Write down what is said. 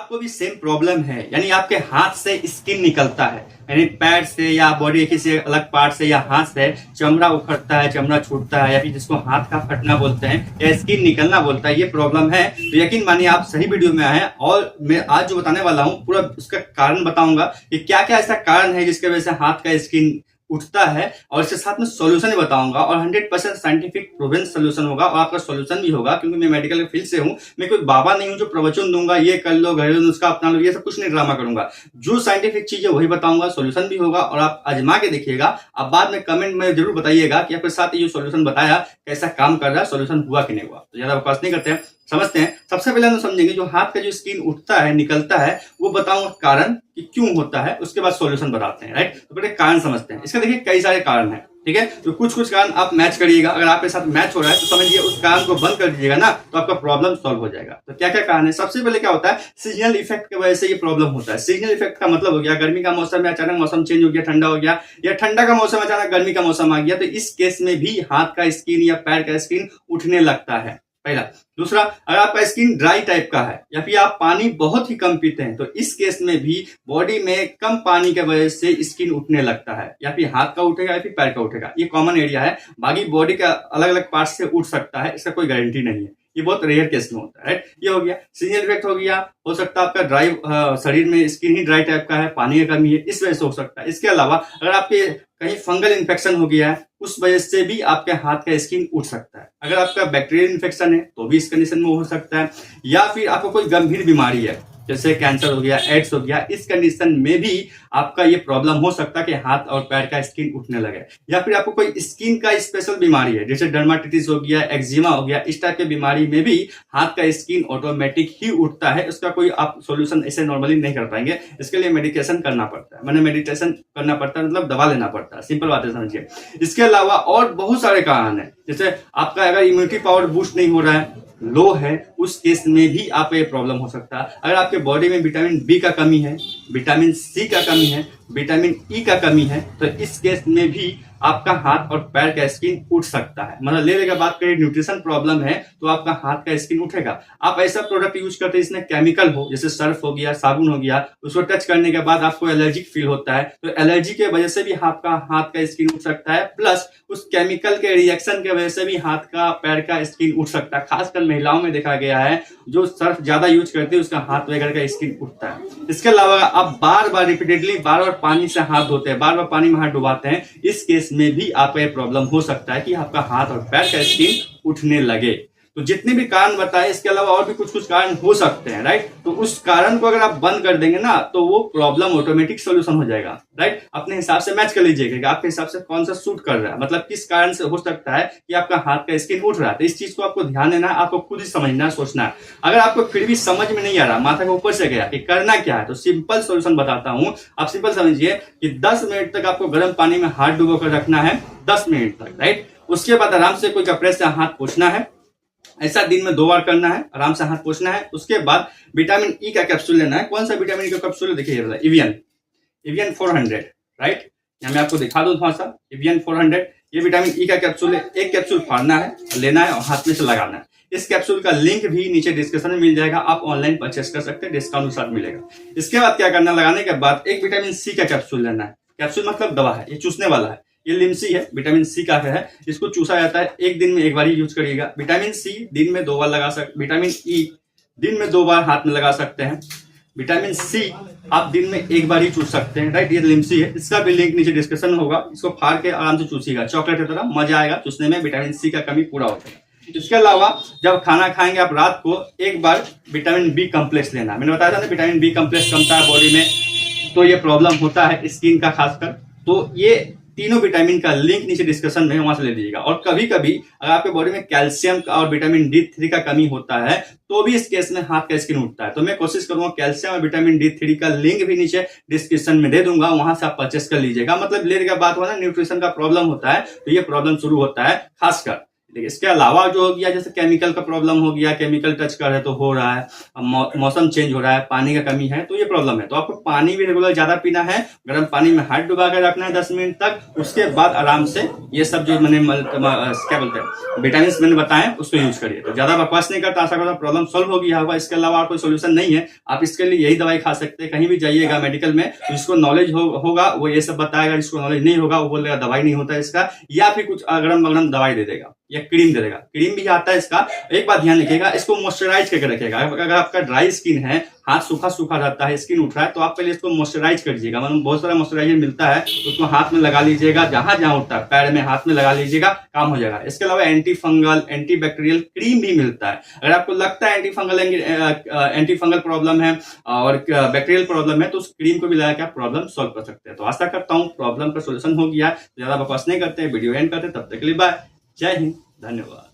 आपको भी same problem है, यानी आपके हाथ से स्किन निकलता है, यानी पैर से या बॉडी के किसी अलग पार्ट से या हाथ से चमड़ा उखड़ता है, चमड़ा छूटता है, या फिर जिसको हाथ का फटना बोलते हैं या स्किन निकलना बोलता है, ये प्रॉब्लम है तो यकीन मानिए आप सही वीडियो में आए हैं। और मैं आज जो बताने वाला हूँ पूरा उसका कारण बताऊंगा कि क्या क्या ऐसा कारण है जिसकी वजह से हाथ का स्किन उठता है, और इसके साथ में सॉल्यूशन भी बताऊंगा और 100% साइंटिफिक प्रूवन सॉल्यूशन होगा और आपका सॉल्यूशन भी होगा, क्योंकि मैं मेडिकल फील्ड से हूं। मैं कोई बाबा नहीं हूं जो प्रवचन दूंगा ये कर लो, घरेलू नुस्खा अपना लो, ये सब कुछ नहीं ड्रामा करूंगा। जो साइंटिफिक चीज है वही बताऊंगा, सॉल्यूशन भी होगा और आप आजमा के देखिएगा। आप बाद में कमेंट में जरूर बताइएगा कि आपके साथ ये सॉल्यूशन बताया कैसा काम कर रहा है, सॉल्यूशन हुआ कि नहीं हुआ। तो ज्यादा बकवास नहीं करते हैं, समझते हैं। सबसे पहले हम समझेंगे जो हाथ का जो स्किन उठता है, निकलता है, वो बताऊंगा कारण कि क्यों होता है, उसके बाद सॉल्यूशन बताते हैं। राइट, तो पहले कारण समझते हैं। इसका देखिए कई सारे कारण हैं, ठीक है। तो कुछ कुछ कारण आप मैच करिएगा, अगर आपके साथ मैच हो रहा है तो समझिए उस कारण को बंद कर दीजिएगा ना, तो आपका प्रॉब्लम सॉल्व हो जाएगा। तो क्या क्या कारण है? सबसे पहले क्या होता है, सीजनल इफेक्ट की वजह से ये प्रॉब्लम होता है। सीजनल इफेक्ट का मतलब हो गया गर्मी का मौसम में अचानक मौसम चेंज हो गया, ठंडा हो गया, या ठंडा का मौसम अचानक गर्मी का मौसम आ गया, तो इस केस में भी हाथ का स्किन या पैर का स्किन उठने लगता है, पहला। दूसरा, अगर आपका स्किन ड्राई टाइप का है या फिर आप पानी बहुत ही कम पीते हैं, तो इस केस में भी बॉडी में कम पानी की वजह से स्किन उठने लगता है, या फिर हाथ का उठेगा या फिर पैर का उठेगा। ये कॉमन एरिया है, बाकी बॉडी का अलग अलग पार्ट से उठ सकता है, इसका कोई गारंटी नहीं है, ये बहुत रेयर केस में होता है। राइट, ये हो गया सीजनल इफेक्ट हो गया। हो सकता है आपका ड्राई शरीर में स्किन ही ड्राई टाइप का है, पानी की कमी है, इस वजह से हो सकता है। इसके अलावा अगर आपके कहीं फंगल इन्फेक्शन हो गया है, उस वजह से भी आपके हाथ का स्किन उठ सकता है। अगर आपका बैक्टीरियल इन्फेक्शन है तो भी इस कंडीशन में हो सकता है, या फिर आपको कोई गंभीर बीमारी है जैसे कैंसर हो गया, एड्स हो गया, इस कंडीशन में भी आपका ये प्रॉब्लम हो सकता है कि हाथ और पैर का स्किन उठने लगे। या फिर आपको कोई स्किन का स्पेशल बीमारी है जैसे डर्माटाइटिस हो गया, एक्जिमा हो गया, इस टाइप की बीमारी में भी हाथ का स्किन ऑटोमेटिक ही उठता है। इसका कोई आप सॉल्यूशन ऐसे नॉर्मली नहीं कर पाएंगे, इसके लिए मेडिकेशन करना पड़ता है, मैंने मेडिटेशन करना पड़ता है, मतलब दवा लेना पड़ता है, सिंपल बात है, समझिए। इसके अलावा और बहुत सारे कारण है, जैसे आपका अगर इम्यूनिटी पावर बूस्ट नहीं हो रहा है, लो है, उस केस में भी आपको ये प्रॉब्लम हो सकता है। अगर आपके बॉडी में विटामिन बी का कमी है, विटामिन सी का कमी है, विटामिन ई का कमी है, तो इस केस में भी आपका हाथ और पैर का स्किन उठ सकता है। मतलब ले लेकर बात करें, न्यूट्रिशन प्रॉब्लम है तो आपका हाथ का स्किन उठेगा। आप ऐसा प्रोडक्ट यूज करते हैं इसमें केमिकल हो, जैसे सर्फ हो गया, साबुन हो गया, उसको टच करने के बाद आपको एलर्जिक फील होता है, तो एलर्जी के वजह से भी आपका हाथ का स्किन उठ सकता है। प्लस उस केमिकल के रिएक्शन के वजह से भी हाथ का पैर का स्किन उठ सकता है। खासकर महिलाओं में देखा गया है जो सर्फ ज्यादा यूज करते हैं उसका हाथ वगैरह का स्किन उठता है। इसके अलावा आप बार बार रिपीटेडली बार बार पानी से हाथ धोते हैं, बार बार पानी में हाथ डुबाते हैं, इस केस में भी आपका ये प्रॉब्लम हो सकता है कि आपका हाथ और पैर का स्किन उठने लगे। तो जितने भी कारण बताए, इसके अलावा और भी कुछ कुछ कारण हो सकते हैं। राइट, तो उस कारण को अगर आप बंद कर देंगे ना, तो वो प्रॉब्लम ऑटोमेटिक सोल्यूशन हो जाएगा। राइट, अपने हिसाब से मैच कर लीजिएगा कि आपके हिसाब से कौन सा सूट कर रहा है, मतलब किस कारण से हो सकता है कि आपका हाथ का स्किन उठ रहा है। तो इस चीज को आपको ध्यान देना है, आपको खुद ही समझना है, सोचना है। अगर आपको फिर भी समझ में नहीं आ रहा, माथा के ऊपर से गया कि करना क्या है, तो सिंपल सोल्यूशन बताता हूं। आप सिंपल समझिए कि 10 मिनट तक आपको गर्म पानी में हाथ डुबो कर रखना है, 10 मिनट तक। राइट, उसके बाद आराम से कोई कपड़े से हाथ पोंछना है, ऐसा दिन में 2 बार करना है, आराम से हाथ पोंछना है। उसके बाद विटामिन ई का कैप्सूल लेना है। कौन सा विटामिन ई का कैप्सूल है? देखिए एवियन 400। राइट, यहाँ मैं आपको दिखा दूं थोड़ा सा, एवियन 400 ये विटामिन ई का कैप्सूल है। एक कैप्सूल फाड़ना है, लेना है और हाथ में से लगाना है। इस कैप्सूल का लिंक भी नीचे डिस्क्रिप्शन में मिल जाएगा, आप ऑनलाइन परचेस कर सकते हैं, डिस्काउंट के साथ मिलेगा। इसके बाद क्या करना, लगाने के बाद एक विटामिन सी का कैप्सूल लेना है। कैप्सूल मतलब दवा है, ये चूसने वाला है, ये लिमसी है, विटामिन सी का है, इसको चूसा जाता है। एक दिन में 1 बार ही यूज करिएगा। विटामिन सी दिन में 2 बार लगा सकते, विटामिन ई दिन में 2 बार हाथ में लगा सकते हैं। विटामिन सी आप दिन में 1 बार ही चूस सकते हैं। राइट, ये लिमसी है, इसका भी लिंक नीचे डिस्क्रिप्शन में होगा। इसको फाड़ के आराम से चूसिएगा, चॉकलेट की तरह, मजा आएगा चूसने में, विटामिन सी का कमी पूरा होता है। इसके अलावा जब खाना खाएंगे आप रात को, एक बार विटामिन बी कम्प्लेक्स लेना। मैंने बताया था ना, विटामिन बी कम्प्लेक्स कमता है बॉडी में, तो ये प्रॉब्लम होता है स्किन का खासकर। तो ये तीनों विटामिन का लिंक नीचे डिस्कशन में, वहां से ले लीजिएगा। और कभी कभी अगर आपके बॉडी में कैल्शियम का और विटामिन D3 का कमी होता है, तो भी इस केस में हाथ का स्किन उठता है। तो मैं कोशिश करूंगा कैल्शियम और विटामिन D3 का लिंक भी नीचे डिस्क्रिप्शन में दे दूंगा, वहां से आप परचेस कर लीजिएगा। मतलब लेने का बात हुआ ना, न्यूट्रिशन का प्रॉब्लम होता है तो ये प्रॉब्लम शुरू होता है खासकर। देखिए इसके अलावा जो हो गया जैसे केमिकल का प्रॉब्लम हो गया, केमिकल टच कर है तो हो रहा है, मौसम चेंज हो रहा है, पानी का कमी है तो ये प्रॉब्लम है। तो आपको पानी भी रेगुलर ज्यादा पीना है, गर्म पानी में हाथ डुबा कर रखना है 10 मिनट तक, उसके बाद आराम से ये सब जो मैंने क्या बोलते हैं विटामिन मैंने बताए उसको यूज करिए। तो ज्यादा बकवास नहीं करता, आशा करता प्रॉब्लम सॉल्व हो गया होगा। इसके अलावा कोई सोल्यूशन नहीं है, आप इसके लिए यही दवाई खा सकते हैं। कहीं भी जाइएगा मेडिकल में, जिसको नॉलेज होगा वो ये सब बताएगा, जिसको नॉलेज नहीं होगा वो बोलेगा दवाई नहीं होता इसका, या फिर कुछ अगड़म बगड़म दवाई दे देगा या क्रीम दे देगा। क्रीम भी आता है इसका। एक बात ध्यान रखिएगा, इसको मॉइस्चराइज करके रखिएगा। अगर आपका ड्राई स्किन है, हाथ सूखा सूखा रहता है, स्किन उठ रहा है, तो आप पहले इसको मॉइस्चराइज कर दीजिएगा। मतलब बहुत सारा मॉइस्चराइजर मिलता है, उसको हाथ में लगा लीजिएगा, जहां जहां उठता है पैर में हाथ में लगा लीजिएगा, काम हो जाएगा। इसके अलावा anti fungal, anti bacterial cream भी मिलता है। अगर आपको लगता है एंटी फंगल प्रॉब्लम है और बैक्टीरियल प्रॉब्लम है तो उस क्रीम को भी लगा के आप प्रॉब्लम सॉल्व कर सकते हैं। तो आशा करता हूँ प्रॉब्लम का सोल्यूशन हो गया। ज्यादा बकवास नहीं करते, वीडियो एंड करते, तब तक के लिए बाय, जय हिंद, धन्यवाद।